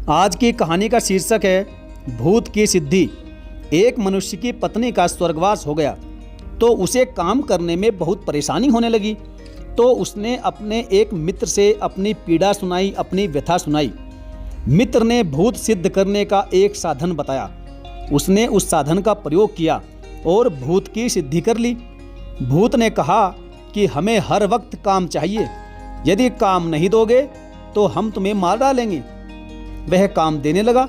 आज की कहानी का शीर्षक है भूत की सिद्धि। एक मनुष्य की पत्नी का स्वर्गवास हो गया तो उसे काम करने में बहुत परेशानी होने लगी। तो उसने अपने एक मित्र से अपनी पीड़ा सुनाई, अपनी व्यथा सुनाई। मित्र ने भूत सिद्ध करने का एक साधन बताया। उसने उस साधन का प्रयोग किया और भूत की सिद्धि कर ली। भूत ने कहा कि हमें हर वक्त काम चाहिए, यदि काम नहीं दोगे तो हम तुम्हें मार डालेंगे। वह काम देने लगा।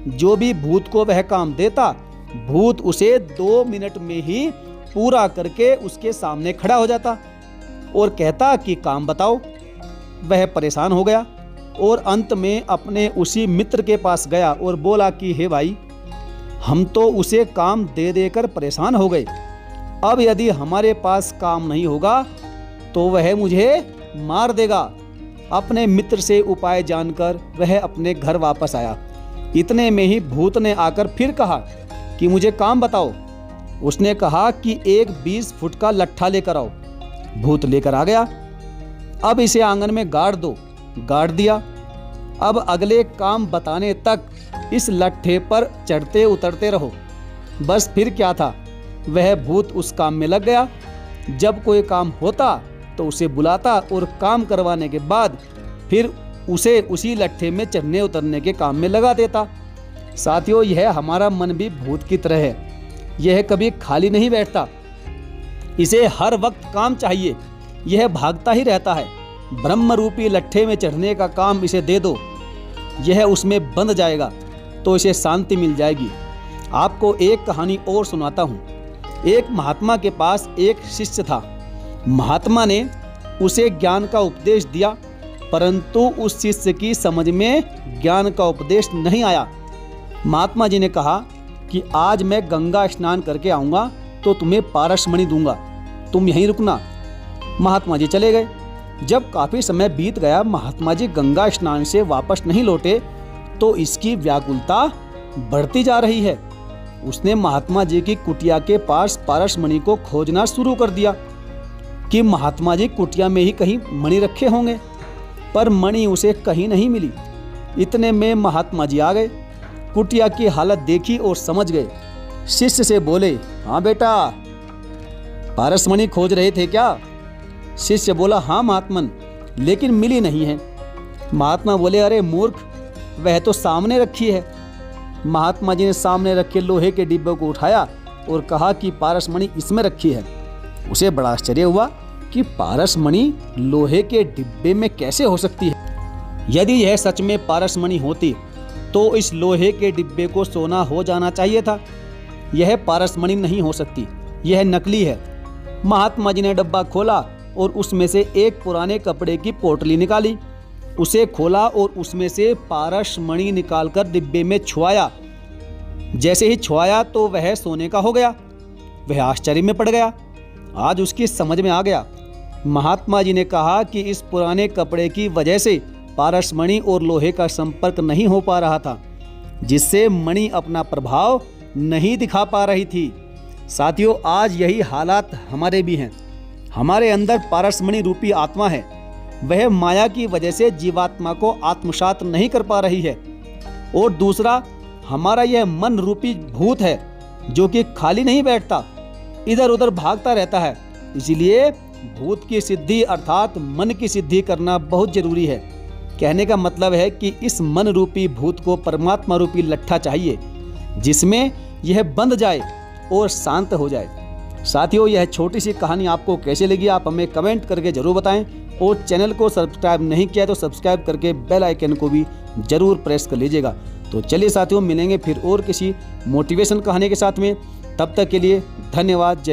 जो भी भूत को वह काम देता, भूत उसे 2 मिनट में ही पूरा करके उसके सामने खड़ा हो जाता और कहता कि काम बताओ। वह परेशान हो गया और अंत में अपने उसी मित्र के पास गया और बोला कि हे भाई, हम तो उसे काम दे देकर परेशान हो गए। अब यदि हमारे पास काम नहीं होगा तो वह मुझे मार देगा। अपने मित्र से उपाय जानकर वह अपने घर वापस आया। इतने में ही भूत ने आकर फिर कहा कि मुझे काम बताओ। उसने कहा कि एक 20 फुट का लट्ठा लेकर आओ। भूत लेकर आ गया। अब इसे आंगन में गाड़ दो। गाड़ दिया। अब अगले काम बताने तक इस लट्ठे पर चढ़ते उतरते रहो। बस फिर क्या था, वह भूत उस काम में लग गया। जब कोई काम होता तो उसे बुलाता और काम करवाने के बाद फिर उसे उसी लट्ठे में चढ़ने उतरने के काम में लगा देता। साथियों, यह हमारा मन भी भूत की तरह है। यह कभी खाली नहीं बैठता। इसे हर वक्त काम चाहिए। यह भागता ही रहता है। ब्रह्म रूपी लट्ठे में चढ़ने का काम इसे दे दो, यह उसमें बंध जाएगा तो इसे शांति मिल जाएगी। आपको एक कहानी और सुनाता हूँ। एक महात्मा के पास एक शिष्य था। महात्मा ने उसे ज्ञान का उपदेश दिया, परंतु उस शिष्य की समझ में ज्ञान का उपदेश नहीं आया। महात्मा जी ने कहा कि आज मैं गंगा स्नान करके आऊँगा तो तुम्हें पारसमणि दूंगा, तुम यहीं रुकना। महात्मा जी चले गए। जब काफ़ी समय बीत गया, महात्मा जी गंगा स्नान से वापस नहीं लौटे तो इसकी व्याकुलता बढ़ती जा रही है। उसने महात्मा जी की कुटिया के पास पारसमणि को खोजना शुरू कर दिया कि महात्मा जी कुटिया में ही कहीं मणि रखे होंगे, पर मणि उसे कहीं नहीं मिली। इतने में महात्मा जी आ गए। कुटिया की हालत देखी और समझ गए। शिष्य से बोले, हाँ बेटा, पारसमणि खोज रहे थे क्या? शिष्य बोला, हाँ महात्मन, लेकिन मिली नहीं है। महात्मा बोले, अरे मूर्ख, वह तो सामने रखी है। महात्मा जी ने सामने रखे लोहे के डिब्बे को उठाया और कहा कि पारसमणि इसमें रखी है। उसे बड़ा आश्चर्य हुआ कि पारसमणि लोहे के डिब्बे में कैसे हो सकती है। यदि यह सच में पारसमणि होती तो इस लोहे के डिब्बे को सोना हो जाना चाहिए था। यह पारसमणि नहीं हो सकती, यह नकली है। महात्मा जी ने डब्बा खोला और उसमें से एक पुराने कपड़े की पोटली निकाली। उसे खोला और उसमें से पारसमणि निकालकर डिब्बे में छुआया। जैसे ही छुआया तो वह सोने का हो गया। वह आश्चर्य में पड़ गया। आज उसकी समझ में आ गया। महात्मा जी ने कहा कि इस पुराने कपड़े की वजह से पारसमणि और लोहे का संपर्क नहीं हो पा रहा था, जिससे मणि अपना प्रभाव नहीं दिखा पा रही थी। साथियों, आज यही हालात हमारे भी हैं। हमारे अंदर पारसमणि रूपी आत्मा है। वह माया की वजह से जीवात्मा को आत्मसात नहीं कर पा रही है। और दूसरा, हमारा यह मन रूपी भूत है जो कि खाली नहीं बैठता, इधर उधर भागता रहता है। इसीलिए भूत की सिद्धि अर्थात मन की सिद्धि करना बहुत जरूरी है। कहने का मतलब है कि इस मन रूपी भूत को परमात्मा रूपी लट्ठा चाहिए, जिसमें यह बंध जाए और शांत हो जाए। साथियों, यह छोटी सी कहानी आपको कैसे लगी, आप हमें कमेंट करके जरूर बताएं। और चैनल को सब्सक्राइब नहीं किया तो सब्सक्राइब करके बेल आइकन को भी जरूर प्रेस कर लीजिएगा। तो चलिए साथियों, मिलेंगे फिर और किसी मोटिवेशन कहानी के साथ में। तब तक के लिए धन्यवाद।